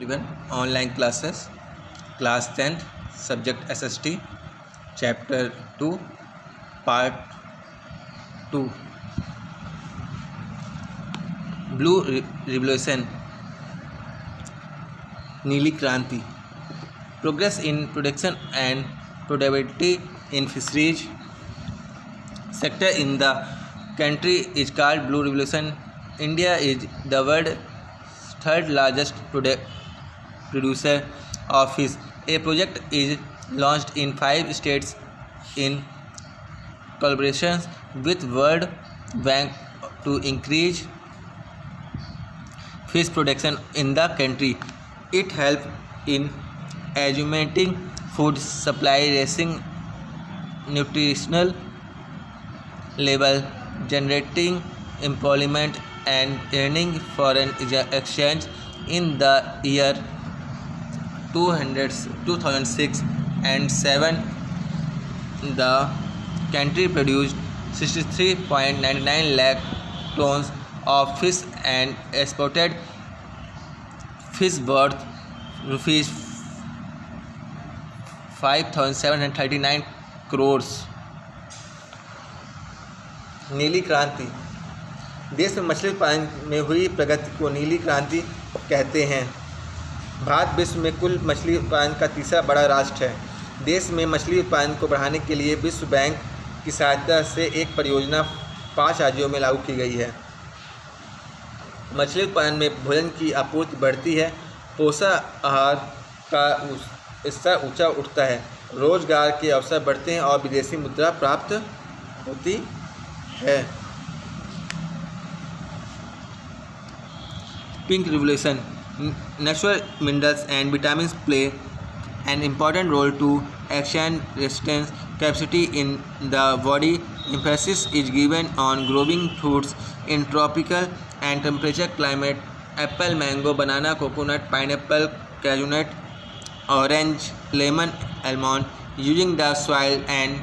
2021 online classes, class 10th, subject SST, chapter 2, part 2. Blue Revolution, Neeli Kranti. Progress in production and productivity in fisheries sector in the country is called Blue Revolution. India is the world's third largest producer of fish. A project is launched in 5 states in collaboration with World Bank to increase fish production in the country. It helps in augmenting food supply, raising nutritional level, generating employment and earning foreign exchange. In the year 2006 and 7, the country produced 63.99 lakh tons of fish and exported fish worth rupees 5,739 crores. नीली क्रांति। देश में मछली उत्पादन में हुई प्रगति को नीली क्रांति कहते हैं। भारत विश्व में कुल मछली उत्पादन का तीसरा बड़ा राष्ट्र है। देश में मछली उत्पादन को बढ़ाने के लिए विश्व बैंक की सहायता से एक परियोजना 5 राज्यों में लागू की गई है। मछली उत्पादन में भोजन की आपूर्ति बढ़ती है, पोषण आहार का स्तर ऊंचा उठता है, रोजगार के अवसर बढ़ते हैं और विदेशी मुद्रा प्राप्त होती है। Pink Revolution. Natural minerals and vitamins play an important role to extend resistance capacity in the body. Emphasis is given on growing fruits in tropical and temperate climate. Apple, mango, banana, coconut, pineapple, cashew nut, orange, lemon, almond. Using the soil and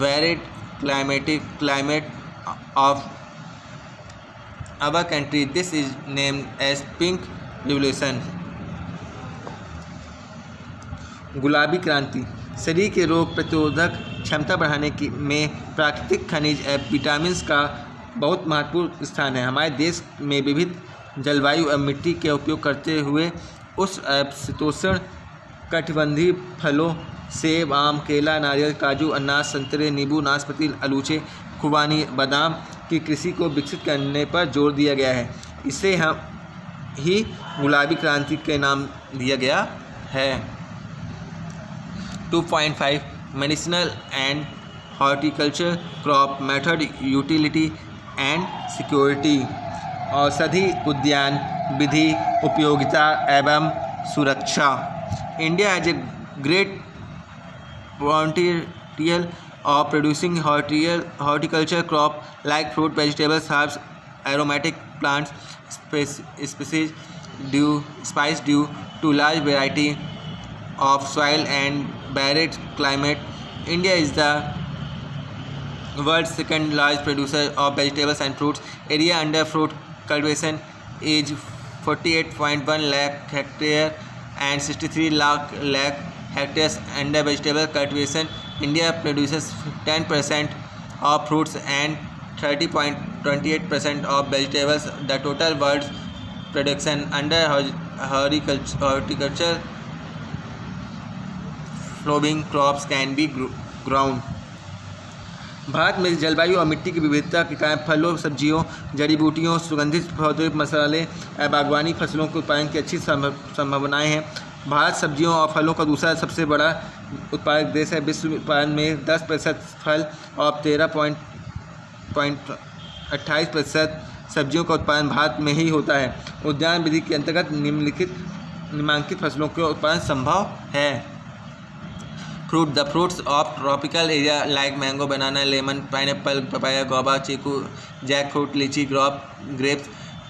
varied climate of our country, this is named as Pink Revolution. गुलाबी क्रांति। शरीर के रोग प्रतिरोधक क्षमता बढ़ाने की में प्राकृतिक खनिज एवं विटामिन्स का बहुत महत्वपूर्ण स्थान है। हमारे देश में विविध जलवायु और मिट्टी के उपयोग करते हुए उस शीतोष्ण कटिबंधीय फलों सेब, आम, केला, नारियल, काजू, अनार, संतरे, नींबू, नाशपाती, आलूचे, खुबानी, बादाम की कृषि को विकसित करने पर जोर दिया गया है। इसे हम ही गुलाबी क्रांति के नाम दिया गया है। 2.5 medicinal and horticulture crop method utility and security. औषधि उद्यान विधि उपयोगिता एवं सुरक्षा। India has a great potential of producing horticulture crop like fruit, vegetables, herbs, aromatic plants, species due to large variety of soil and varied climate. India is the world's second largest producer of vegetables and fruits. Area under fruit cultivation is 48.1 lakh hectare and 63 lakh hectares under vegetable cultivation. India produces 10% of fruits and 30.28% of vegetables. The total world's production under horticulture flowering crops can be grown. Bharat में जलवायु और मिट्टी की विविधता के कारण फलों, सब्जियों, जड़ी बूटियों, सुगंधित पौधे, मसाले और बागवानी फसलों के उत्पादन की अच्छी संभावनाएं हैं। भारत सब्जियों और फलों का दूसरा सबसे बड़ा उत्पादक देश है। विश्व उत्पादन में 10% फल और 13.28% सब्जियों का उत्पादन भारत में ही होता है। उद्यान विधि के अंतर्गत निम्नलिखित फसलों का उत्पादन संभव है। The fruits of tropical area like mango, banana, lemon, pineapple, papaya, guava, chiku, jackfruit, lychee, grapes.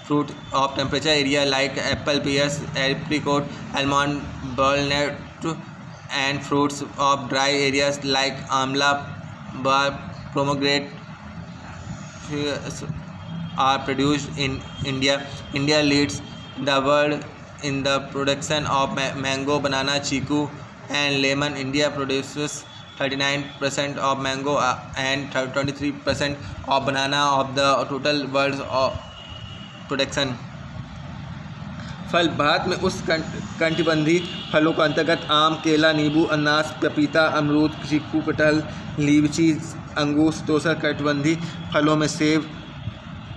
Fruit of temperature area like apple, pears, apricot, almond, walnut, and fruits of dry areas like amla, bar, pomegranate are produced in India. India leads the world in the production of mango, banana, chiku, and lemon. India produces 39% of mango and 23% of banana of the total world's production. फल, भारत में उष्णकटिबंधीय फलों के अंतर्गत आम, केला, नींबू, अनानास, पपीता, अमरूद, चीकू, कटहल, लीची, अंगूर। उष्णकटिबंधीय फलों में सेब,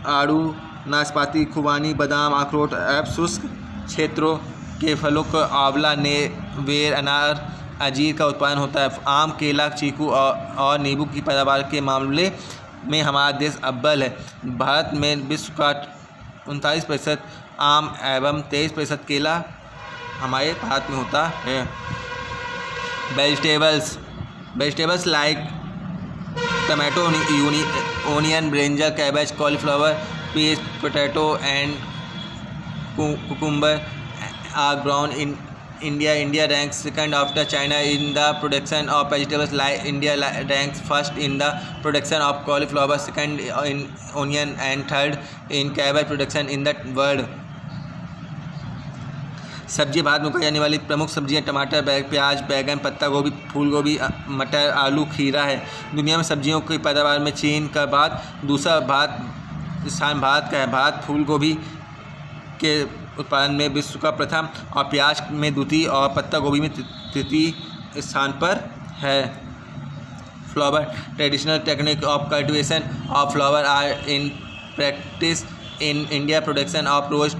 आड़ू, नाशपाती, खुबानी, बादाम, अखरोट। शुष्क क्षेत्रों के फलों को आंवला, बेर, अनार, अंजीर का उत्पादन होता है। आम, केला, चीकू और नींबू की पैदावार के मामले में हमारा देश अव्वल है। भारत में विश्व का 39% आम एवं 23% केला हमारे भारत में होता है। Vegetables like tomato, onion, brinjal, cabbage, cauliflower, peas, potato and cucumber are grown in India. India ranks second after China in the production of vegetables. Like India ranks first in the production of cauliflower, second in onion, and third in cabbage production in the world. सब्जी, भारत में उगाई जाने वाली प्रमुख सब्जियां टमाटर, प्याज, बैंगन, पत्ता गोभी, फूल गोभी, मटर, आलू, खीरा है। दुनिया में सब्जियों की पैदावार में चीन का बाद दूसरा स्थान भारत का है। भारत फूल गोभी के उत्पादन में विश्व का प्रथम और प्याज में द्वितीय और पत्ता गोभी में तृतीय स्थान पर है। Flower, traditional technique of cultivation of flower are in practice in India. Production of rose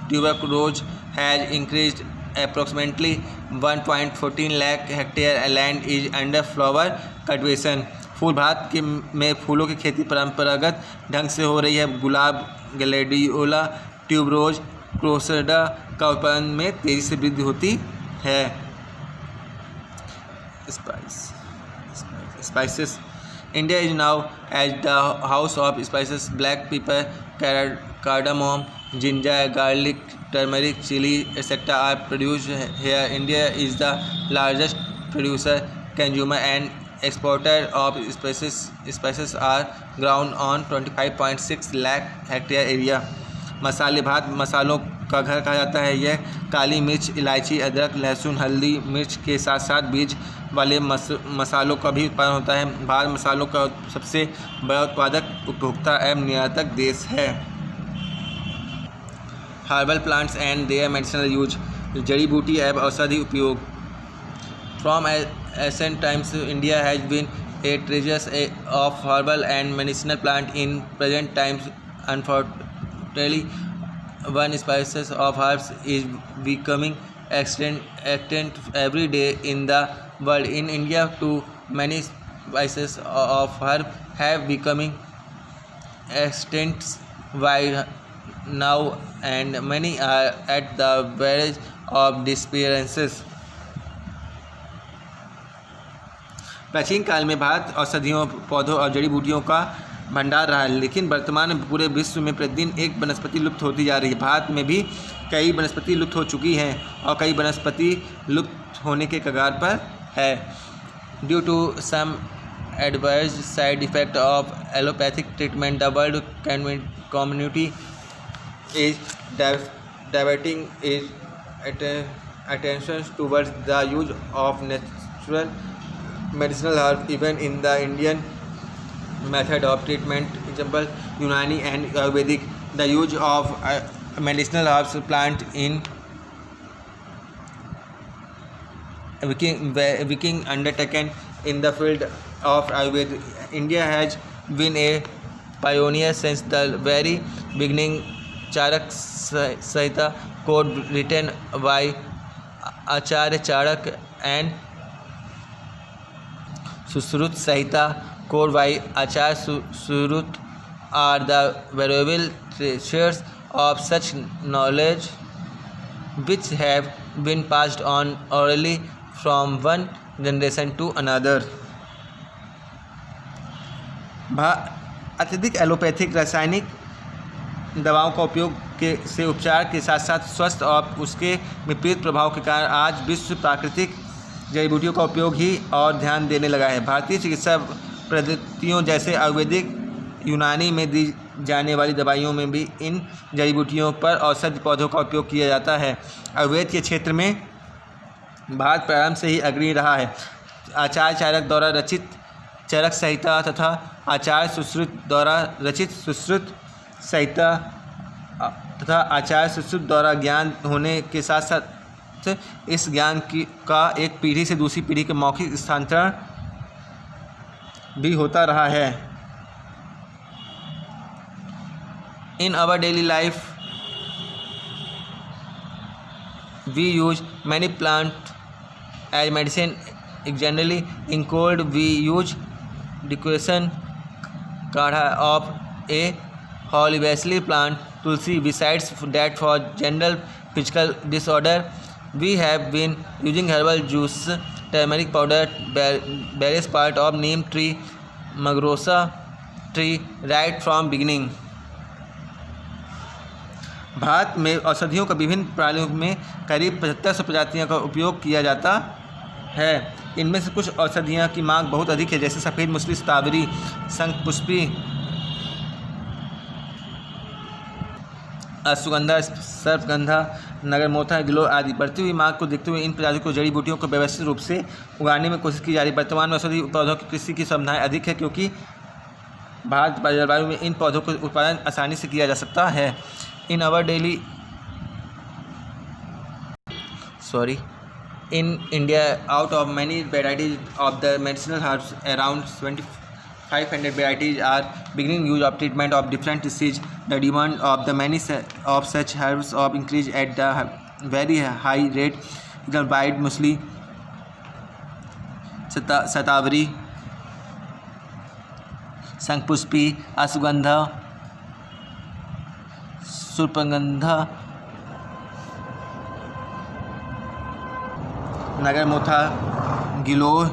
tuberose has increased approximately 1.14 lakh hectare land is under flower cultivation. फूल, भारत के में फूलों की खेती परंपरागत ढंग से हो रही है। गुलाब, ग्लैडियोला, ट्यूबरोज, क्रोसेडा का उत्पादन में तेजी से वृद्धि होती है। Spices, India is now as the house of spices. Black pepper, cardamom, ginger, garlic, turmeric, chilli etcetera are produced here. India is the largest producer, consumer and exporter of spices are grown on 25.6 lakh hectare area. मसाले, भारत मसालों का घर कहा जाता है। यह काली मिर्च, इलायची, अदरक, लहसुन, हल्दी, मिर्च के साथ साथ बीज वाले मसालों का भी उत्पादन होता है। भारत मसालों का सबसे बड़ा उत्पादक, उपभोक्ता एवं निर्यातक देश है। Herbal plants and their medicinal use, जड़ी बूटी एवं औषधि उपयोग। From ancient times India has been a treasure of herbal and medicinal plant. In present times unfortunately one species of herbs is becoming extinct every day in the world. In India, too many species of herbs have becoming extinct by now, and many are at the verge of disappearances. प्राचीन काल में भारत औषधियों, पौधों और जड़ी बूटियों का भंडार रहा है, लेकिन वर्तमान में पूरे विश्व में प्रतिदिन एक वनस्पति लुप्त होती जा रही है। भारत में भी कई वनस्पति लुप्त हो चुकी हैं और कई वनस्पति लुप्त होने के कगार पर है। Due to some adverse side effect of allopathic treatment, the world community is diverting is attention towards the use of natural medicinal herb even in the Indian method of treatment, example Unani and Ayurvedic. The use of medicinal herbs plant in Viking undertaken in the field of Ayurveda. India has been a pioneer since the very beginning. Charak Sahita code written by Acharya Charak and Susrut Sahita code by Acharya Surut are the valuable treasures of such knowledge which have been passed on orally from one generation to another. अत्यधिक allopathic रासायनिक दवाओं का उपयोग से उपचार के साथ साथ स्वस्थ और उसके विपरीत प्रभाव के कारण आज विश्व प्राकृतिक जड़ी बूटियों का उपयोग ही और ध्यान देने लगा है। भारतीय चिकित्सा पद्धतियों जैसे आयुर्वेदिक, यूनानी में जाने वाली दवाइयों में भी इन जड़ी बूटियों पर औषधि पौधों का उपयोग किया जाता है। आयुर्वेद के क्षेत्र में भारत प्रारंभ से ही अग्रणी रहा है। आचार्य चाणक्य द्वारा रचित चरक संहिता तथा आचार्य सुश्रुत द्वारा रचित सुश्रुत संहिता तथा आचार्य सुश्रुत द्वारा ज्ञान होने के साथ साथ इस ज्ञान का एक पीढ़ी से दूसरी पीढ़ी के मौखिक स्थानांतरण भी होता रहा है। In our daily life we use many plant as medicine generally in cold we use decoction काढ़ा of a holy basil plant tulsi besides that for general physical disorder we have been using herbal juice turmeric powder various part of neem tree magrosa tree right from beginning। Bharat में औषधियों का विभिन्न प्रणालियों में करीब 7500 प्रजातियों का उपयोग किया जाता है। इनमें से कुछ औषधियों की मांग बहुत अधिक है, जैसे सफ़ेद मूसली, शतावरी, शंखपुष्पी, अश्वगंधा, सर्पगंधा, नगरमोथा, गिलोय आदि। बढ़ती हुई मांग को देखते हुए इन प्रजातियों को जड़ी बूटियों को व्यवस्थित रूप से उगाने में कोशिश की जा रही है। वर्तमान में औषधि पौधों की कृषि की संभावनाएं अधिक है, क्योंकि भारत जलवायु में इन पौधों का उत्पादन आसानी से किया जा सकता है। In our daily In India, out of many varieties of the medicinal herbs, around 2,500 varieties are beginning use of treatment of different diseases. The demand of the many of such herbs of increase at the very high rate. The white musli, satavari, shankhpushpi, ashwagandha, surpgandha, nagarmotha, giloy,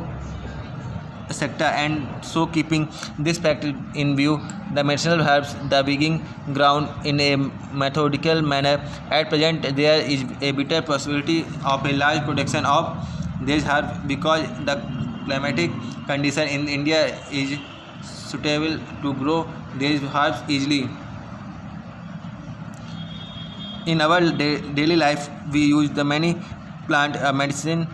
etc. and so keeping this fact in view, the medicinal herbs the being ground in a methodical manner. At present there is a better possibility of a large production of these herbs because the climatic condition in India is suitable to grow these herbs easily. In our daily life we use the many plant medicine.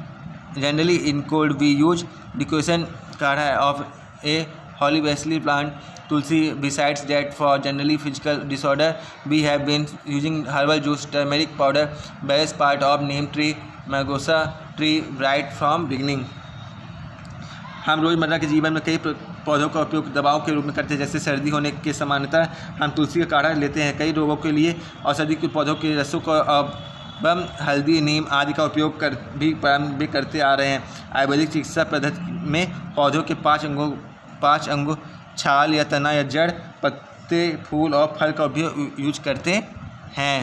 Generally in cold we use decoction काढ़ा of a holobaceous plant tulsi. Besides that for generally physical disorder we have been using herbal juice turmeric powder various part of neem tree magrosa tree right from beginning। हम रोज़मर्रा के जीवन में कई पौधों का उपयोग दवाओं के रूप में करते हैं, जैसे सर्दी होने के सामान्यतः हम तुलसी का काढ़ा लेते हैं। कई रोगों के लिए औषधि के पौधों के रसों को बम हल्दी, नीम आदि का उपयोग भी करते आ रहे हैं। आयुर्वेदिक चिकित्सा पद्धति में पौधों के 5 अंगों छाल या तना या जड़, पत्ते, फूल और फल का उपयोग यूज करते हैं।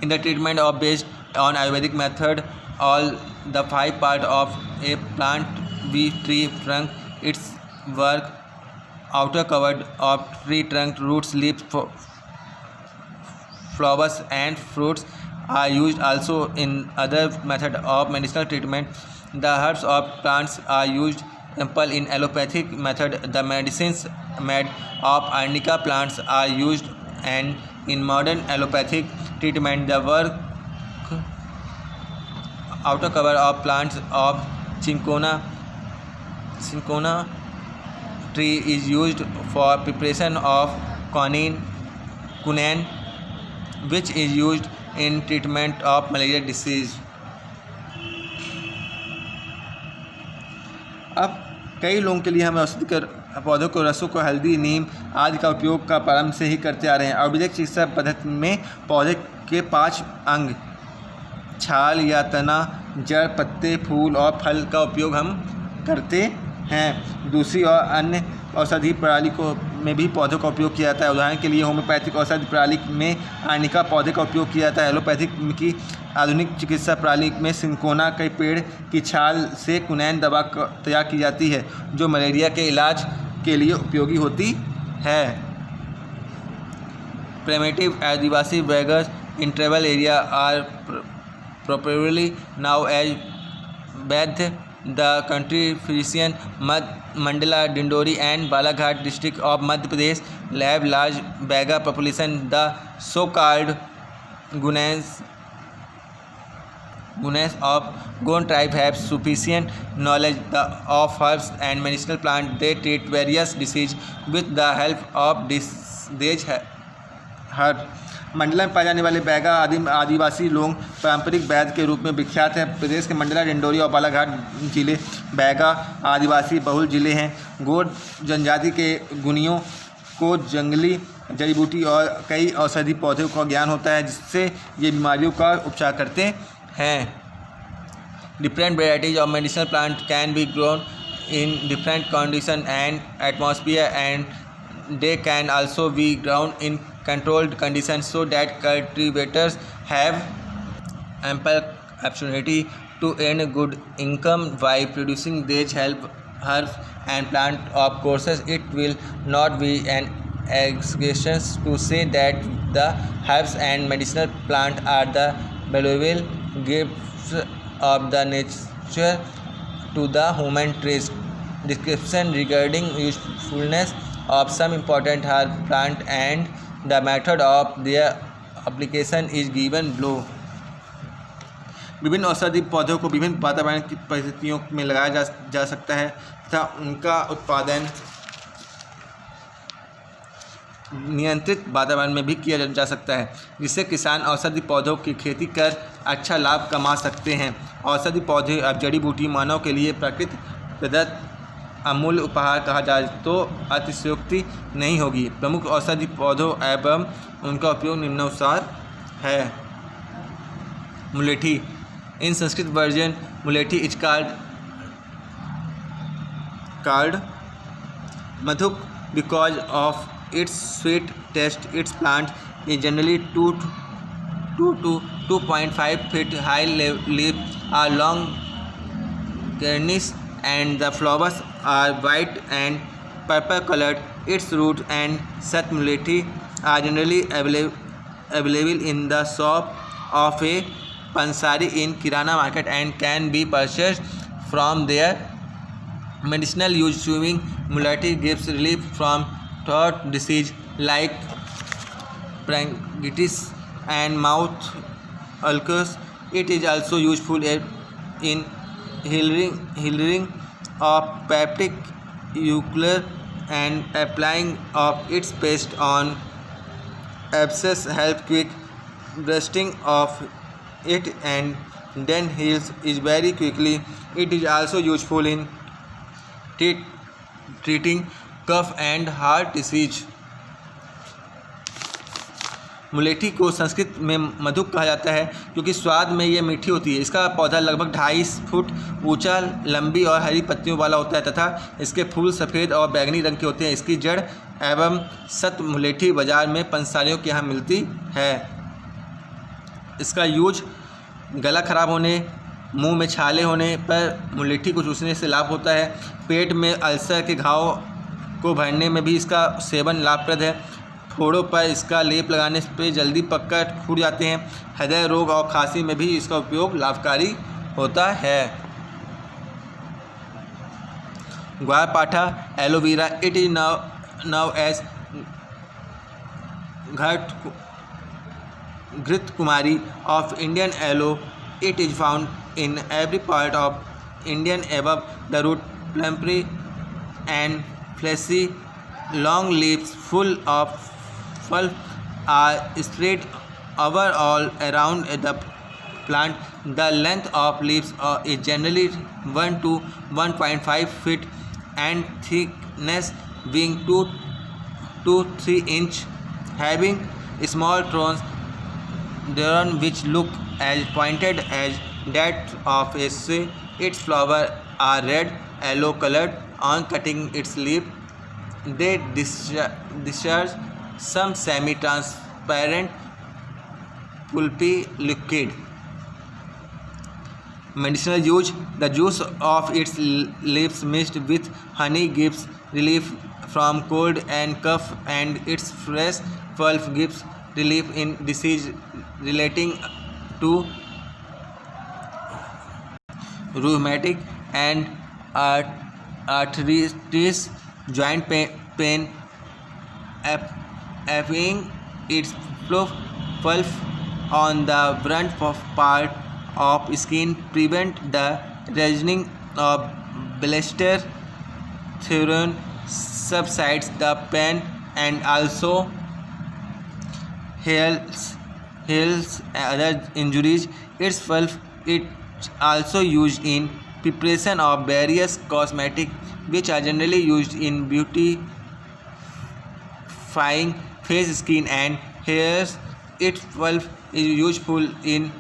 In the treatment of based on Ayurvedic method all the 5 part of a plant we tree trunk its work outer covered of tree trunk roots leaves flowers and fruits are used. Also in other method of medicinal treatment the herbs of plants are used. Example in allopathic method the medicines made of arnica plants are used, and in modern allopathic treatment the work outer cover of plants of cinchona tree is used for preparation of quinine which is used in treatment of malaria disease। अब कई लोगों के लिए हम औषधि के पौधों को रसों को हल्दी, नीम आदि का उपयोग का प्रारंभ से ही करते आ रहे हैं। आयुर्वेदिक चिकित्सा पद्धति में पौधे के 5 अंग छाल या तना, जड़, पत्ते, फूल और फल का उपयोग हम करते हैं। दूसरी और अन्य औषधि प्रणाली में भी पौधों का उपयोग किया जाता है। उदाहरण के लिए होम्योपैथिक औषधि प्रणाली में आर्निका पौधे का उपयोग किया जाता है। एलोपैथिक की आधुनिक चिकित्सा प्रणाली में सिंकोना के पेड़ की छाल से क्विनाइन दवा तैयार की जाती है, जो मलेरिया के इलाज के लिए उपयोगी होती है। Primitive adivasi beggars in tribal area are probably now as vaidya the country physician Mandla, Dindori and Balaghat district of Madhya Pradesh have large Baiga population. The so-called Gunes of Gond tribe have sufficient knowledge of herbs and medicinal plants. They treat various diseases with the help of these herbs. Mandla में पाए जाने वाले बैगा आदिवासी लोग पारंपरिक वैद्य के रूप में विख्यात हैं। प्रदेश के मंडला, डिंडोरी और बालाघाट जिले बैगा आदिवासी बहुल जिले हैं। गोंड जनजाति के गुनियों को जंगली जड़ी बूटी और कई औषधि पौधों का ज्ञान होता है, जिससे ये बीमारियों का उपचार करते हैं। Different varieties of medicinal plants can be grown in different conditions and atmosphere, and they can also be grown in controlled conditions so that cultivators have ample opportunity to earn a good income by producing these herbs and plants. Of course, it will not be an exaggeration to say that the herbs and medicinal plants are the valuable gifts of the nature to the human race. Description regarding usefulness of some important herb plant and the method of their application is given below. विभिन्न औषधि पौधों को विभिन्न वातावरण की परिस्थितियों में लगाया जा सकता है तथा उनका उत्पादन नियंत्रित वातावरण में भी किया जा सकता है, जिससे किसान औषधि पौधों की खेती कर अच्छा लाभ कमा सकते हैं। औषधि पौधे अब जड़ी बूटी मानव के लिए प्रकृति प्रदत्त अमूल्य उपहार कहा जाए तो अतिशयोक्ति नहीं होगी। प्रमुख औषधि पौधों एवं उनका उपयोग निम्नानुसार है। मुलेठी। In Sanskrit version mulethi is called madhuk because of its sweet taste. Its plant is generally 2 to 2.5 feet high. Leaves are long, carnaceous, and the flowers are white and purple colored. Its root and sat mulethi are generally available in the shop of a pansari in kirana market and can be purchased from their medicinal use. Chewing mulethi gives relief from throat disease like bronchitis and mouth ulcers. It is also useful in healing of peptic ulcer, and applying of its paste on abscess help quick bursting of it and then heals is very quickly. It is also useful in treating cough and heart disease. मुलेठी को संस्कृत में मधुक कहा जाता है क्योंकि स्वाद में ये मीठी होती है। इसका पौधा लगभग 2.5 फुट ऊंचा, लंबी और हरी पत्तियों वाला होता है तथा इसके फूल सफ़ेद और बैंगनी रंग के होते हैं। इसकी जड़ एवं सत मुलेठी बाज़ार में पंसारियों के यहाँ मिलती है। इसका यूज गला खराब होने, मुंह में छाले होने पर मुलेठी को चूसने से लाभ होता है। पेट में अल्सर के घाव को भरने में भी इसका सेवन लाभप्रद है। फोड़ों पर इसका लेप लगाने पे जल्दी पककर फूट जाते हैं। हृदय रोग और खांसी में भी इसका उपयोग लाभकारी होता है। ग्वारपाठा aloe vera. It is now as ghrit kumari of Indian aloe. It is found in every part of Indian above the root, plumpy and fleshy. Long leaves full of pulp are spread over all around the plant. The length of leaves is generally 1 to 1.5 feet and thickness being 2 to 3 inch, having small thorns thereon which look as pointed as that of a sea. Its flowers are red yellow colored. On cutting its leaf, they discharge some semi-transparent pulpy liquid. Medicinal use. The juice of its leaves mixed with honey gives relief from cold and cough, and its fresh pulp gives relief in disease relating to rheumatic and arthritis, joint pain, affecting its pulp on the front part of skin, prevent the raising of blister, therein subsides the pain, and also heals other injuries. Its pulp is also used in preparation of various cosmetics, which are generally used in beautifying face, skin, and hairs. Its pulp is useful in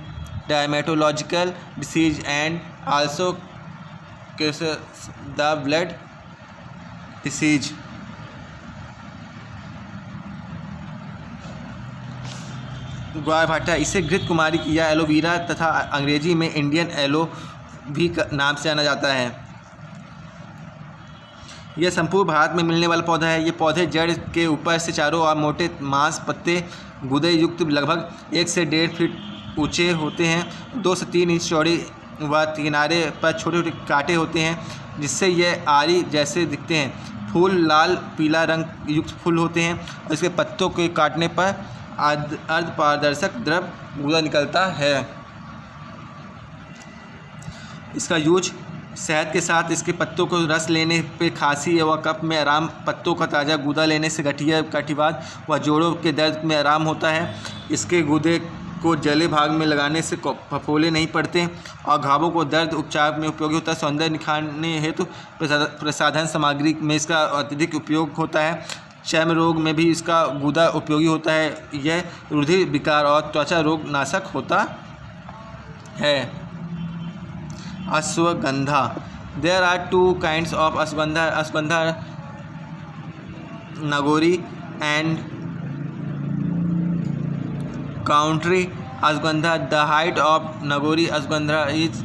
dermatological disease and also causes the blood disease. ग्वारभाटा, इसे घृत कुमारी या aloe vera तथा अंग्रेजी में Indian yellow भी नाम से जाना जाता है। यह संपूर्ण भारत में मिलने वाला पौधा है। ये पौधे जड़ के ऊपर से चारों ओर मोटे मांस पत्ते गूदे युक्त लगभग 1 से 1.5 फीट ऊंचे होते हैं। 2 से 3 इंच चौड़ी व किनारे पर छोटे छोटे कांटे होते हैं, जिससे यह आरी जैसे दिखते हैं। फूल लाल पीला रंग युक्त फूल होते हैं और इसके पत्तों के काटने पर अर्धपारदर्शक द्रव गूदा निकलता है। इसका यूज शहद के साथ इसके पत्तों को रस लेने पे खांसी व कफ में आराम, पत्तों का ताज़ा गूदा लेने से गठिया कटिवात व जोड़ों के दर्द में आराम होता है। इसके गूदे को जले भाग में लगाने से फफोले नहीं पड़ते और घावों को दर्द उपचार में उपयोगी होता है। सौंदर्य निखारने हेतु प्रसाधन सामग्री में इसका अत्यधिक उपयोग होता है। चर्म रोग में भी इसका गूदा उपयोगी होता है। यह रुधिर विकार और त्वचा रोग नाशक होता है। Ashwagandha, there are 2 kinds of ashwagandha, ashwagandha Nagori and country ashwagandha. The height of Nagori ashwagandha is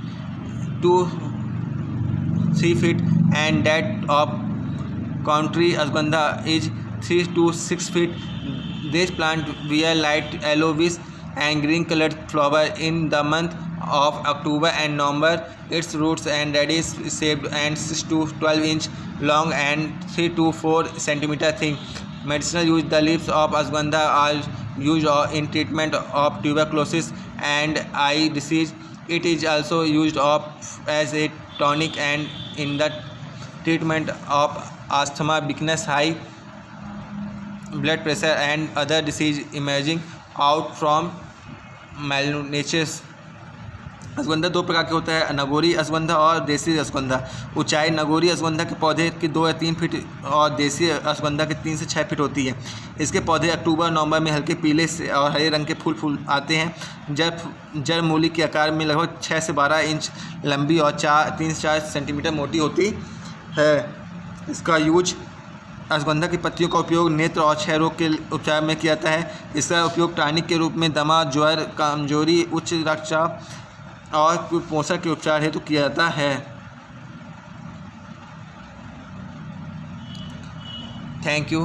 2-3 feet and that of country ashwagandha is 3 to 6 feet. This plant bear light yellowish and green colored flower in the month of October and November. Its roots and radish shaped and 6 to 12 inch long and 3 to 4 centimeter thick. Medicinal use, the leaves of ashwagandha are used in treatment of tuberculosis and eye disease. It is also used as a tonic and in the treatment of asthma, weakness, high blood pressure and other disease emerging out from malnutrition. Ashwagandha 2 प्रकार के होता है, नगोरी अश्वगंधा और देसी अश्वगंधा। ऊंचाई नगोरी अश्वगंधा के पौधे की 2 या 3 फीट और देसी अश्वगंधा के 3 से 6 फीट होती है। इसके पौधे अक्टूबर नवंबर में हल्के पीले से और हरे रंग के फूल आते हैं। जड़ मूली के आकार में लगभग 6 से 12 इंच लंबी और 3 से 4 सेंटीमीटर मोटी होती है। इसका यूज, अश्वगंधा की पत्तियों का उपयोग नेत्र और क्षय रोग के उपचार में किया जाता है। इसका उपयोग टॉनिक के रूप में दमा, ज्वर, कमजोरी, उच्च रक्तचाप और कुपोषण के उपचार हेतु किया जाता है। Thank you.